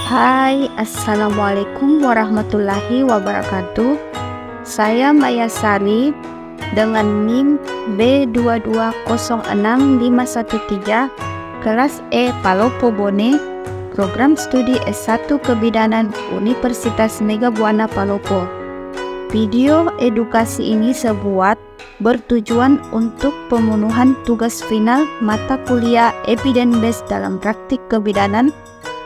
Hai, Assalamualaikum warahmatullahi wabarakatuh. Saya Maya Sari dengan NIM B2206513 kelas E Palopo Bone, program studi S1 Kebidanan Universitas Megabuana Palopo. Video edukasi ini bertujuan untuk pemenuhan tugas final mata kuliah Evidence Based dalam Praktik Kebidanan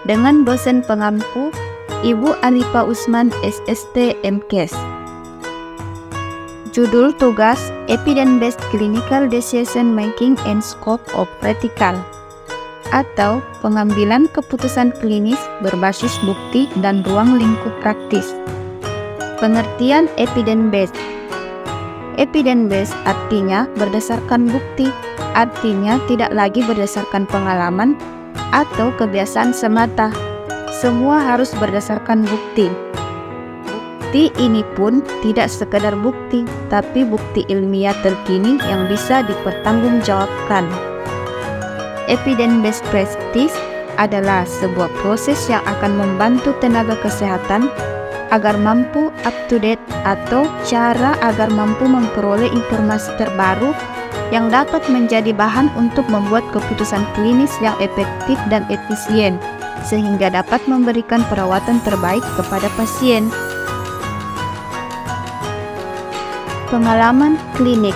dengan dosen pengampu Ibu Alifa Usman SST MKes. Judul tugas Evidence Based Clinical Decision Making and Scope of Practical, atau pengambilan keputusan klinis berbasis bukti dan ruang lingkup praktis. Pengertian evidence based. Evidence based artinya berdasarkan bukti, artinya tidak lagi berdasarkan pengalaman atau kebiasaan semata. Semua harus berdasarkan bukti. Bukti ini pun tidak sekedar bukti, tapi bukti ilmiah terkini yang bisa dipertanggungjawabkan. Evidence-based practice adalah sebuah proses yang akan membantu tenaga kesehatan agar mampu up-to-date atau cara agar mampu memperoleh informasi terbaru yang dapat menjadi bahan untuk membuat keputusan klinis yang efektif dan efisien, sehingga dapat memberikan perawatan terbaik kepada pasien. Pengalaman klinik.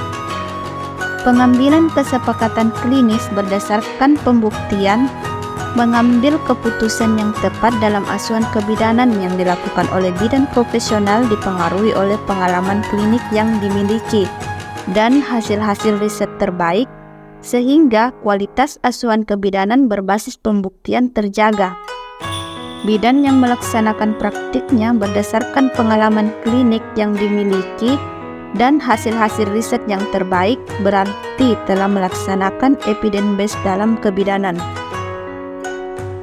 Pengambilan kesepakatan klinis berdasarkan pembuktian mengambil keputusan yang tepat dalam asuhan kebidanan yang dilakukan oleh bidan profesional dipengaruhi oleh pengalaman klinik yang dimiliki dan hasil-hasil riset terbaik, sehingga kualitas asuhan kebidanan berbasis pembuktian terjaga. Bidan yang melaksanakan praktiknya berdasarkan pengalaman klinik yang dimiliki dan hasil-hasil riset yang terbaik berarti telah melaksanakan evidence-based dalam kebidanan.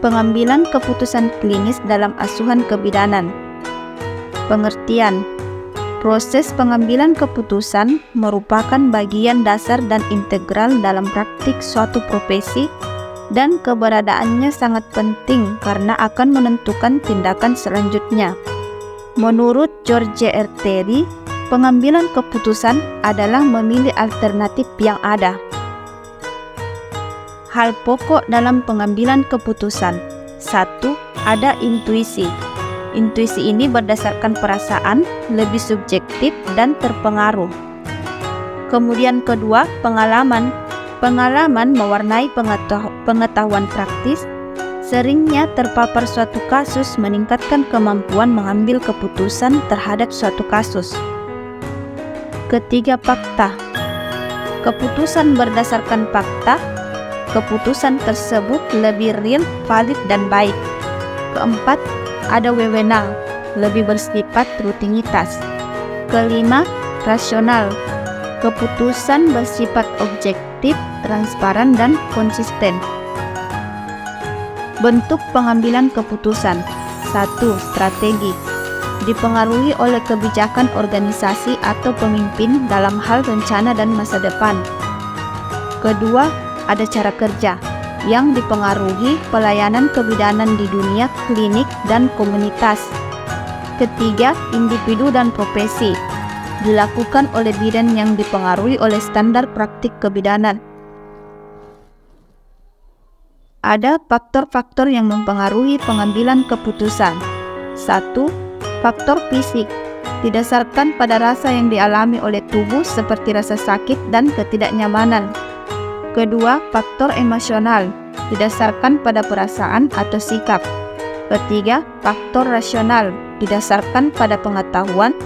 Pengambilan keputusan klinis dalam asuhan kebidanan. Pengertian. Proses pengambilan keputusan merupakan bagian dasar dan integral dalam praktik suatu profesi, dan keberadaannya sangat penting karena akan menentukan tindakan selanjutnya. Menurut George R. Terry, pengambilan keputusan adalah memilih alternatif yang ada. Hal pokok dalam pengambilan keputusan. 1. Ada intuisi. Intuisi ini berdasarkan perasaan, lebih subjektif dan terpengaruh. Kemudian kedua, pengalaman. Pengalaman mewarnai pengetahuan praktis. Seringnya terpapar suatu kasus meningkatkan kemampuan mengambil keputusan terhadap suatu kasus. Ketiga, fakta. Keputusan berdasarkan fakta. Keputusan tersebut lebih real, valid, dan baik. Keempat, ada wewenang, lebih bersifat rutinitas. Kelima, rasional. Keputusan bersifat objektif, transparan, dan konsisten. Bentuk pengambilan keputusan. 1. Strategi. Dipengaruhi oleh kebijakan organisasi atau pemimpin dalam hal rencana dan masa depan. Kedua, ada cara kerja yang dipengaruhi pelayanan kebidanan di dunia klinik dan komunitas. Ketiga, individu dan profesi, dilakukan oleh bidan yang dipengaruhi oleh standar praktik kebidanan. Ada faktor-faktor yang mempengaruhi pengambilan keputusan. 1. Faktor fisik, didasarkan pada rasa yang dialami oleh tubuh seperti rasa sakit dan ketidaknyamanan. Kedua, faktor emosional, didasarkan pada perasaan atau sikap. Ketiga, faktor rasional, didasarkan pada pengetahuan.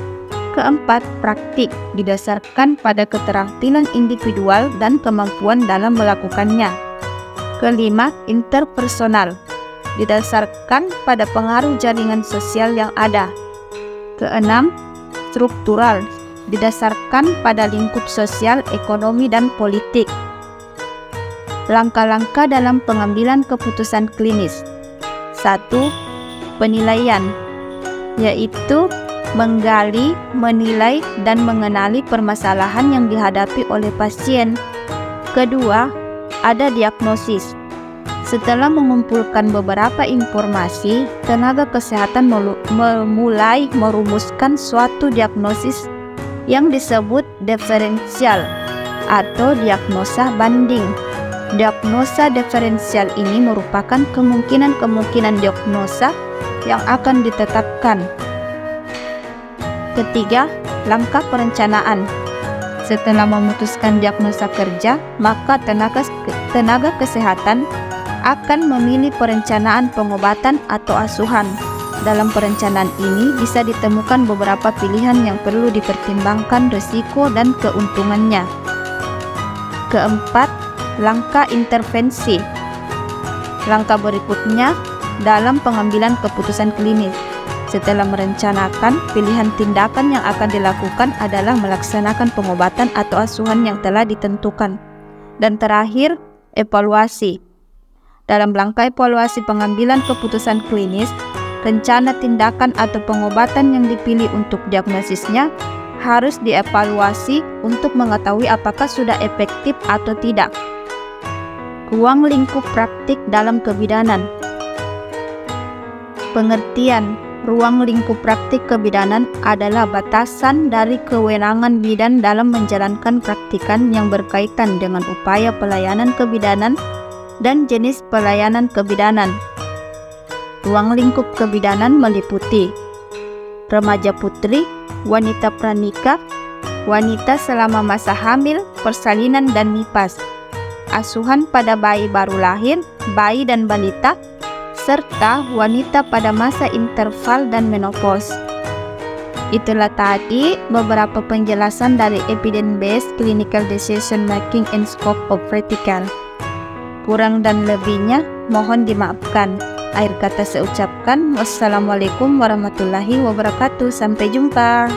Keempat, praktik, didasarkan pada keterampilan individual dan kemampuan dalam melakukannya. Kelima, interpersonal, didasarkan pada pengaruh jaringan sosial yang ada. Keenam, struktural, didasarkan pada lingkup sosial, ekonomi, dan politik. Langkah-langkah dalam pengambilan keputusan klinis. 1. Penilaian, yaitu menggali, menilai, dan mengenali permasalahan yang dihadapi oleh pasien. Kedua, ada diagnosis. Setelah mengumpulkan beberapa informasi, tenaga kesehatan mulai merumuskan suatu diagnosis yang disebut diferensial atau diagnosa banding. Diagnosa diferensial ini merupakan kemungkinan-kemungkinan diagnosa yang akan ditetapkan. Ketiga, langkah perencanaan. Setelah memutuskan diagnosa kerja, maka tenaga kesehatan akan memilih perencanaan pengobatan atau asuhan. Dalam perencanaan ini bisa ditemukan beberapa pilihan yang perlu dipertimbangkan risiko dan keuntungannya. Keempat, langkah intervensi. Langkah berikutnya dalam pengambilan keputusan klinis. Setelah merencanakan, pilihan tindakan yang akan dilakukan adalah melaksanakan pengobatan atau asuhan yang telah ditentukan. Dan terakhir, evaluasi. Dalam langkah evaluasi pengambilan keputusan klinis, rencana tindakan atau pengobatan yang dipilih untuk diagnosisnya harus dievaluasi untuk mengetahui apakah sudah efektif atau tidak. Ruang lingkup praktik dalam kebidanan. Pengertian ruang lingkup praktik kebidanan adalah batasan dari kewenangan bidan dalam menjalankan praktikan yang berkaitan dengan upaya pelayanan kebidanan dan jenis pelayanan kebidanan. Ruang lingkup kebidanan meliputi remaja putri, wanita pranikah, wanita selama masa hamil, persalinan dan nifas, asuhan pada bayi baru lahir, bayi dan balita, serta wanita pada masa interval dan menopause. Itulah tadi beberapa penjelasan dari evidence-based clinical decision making and scope of practical. Kurang dan lebihnya mohon dimaafkan. Akhir kata saya ucapkan wassalamualaikum warahmatullahi wabarakatuh. Sampai jumpa.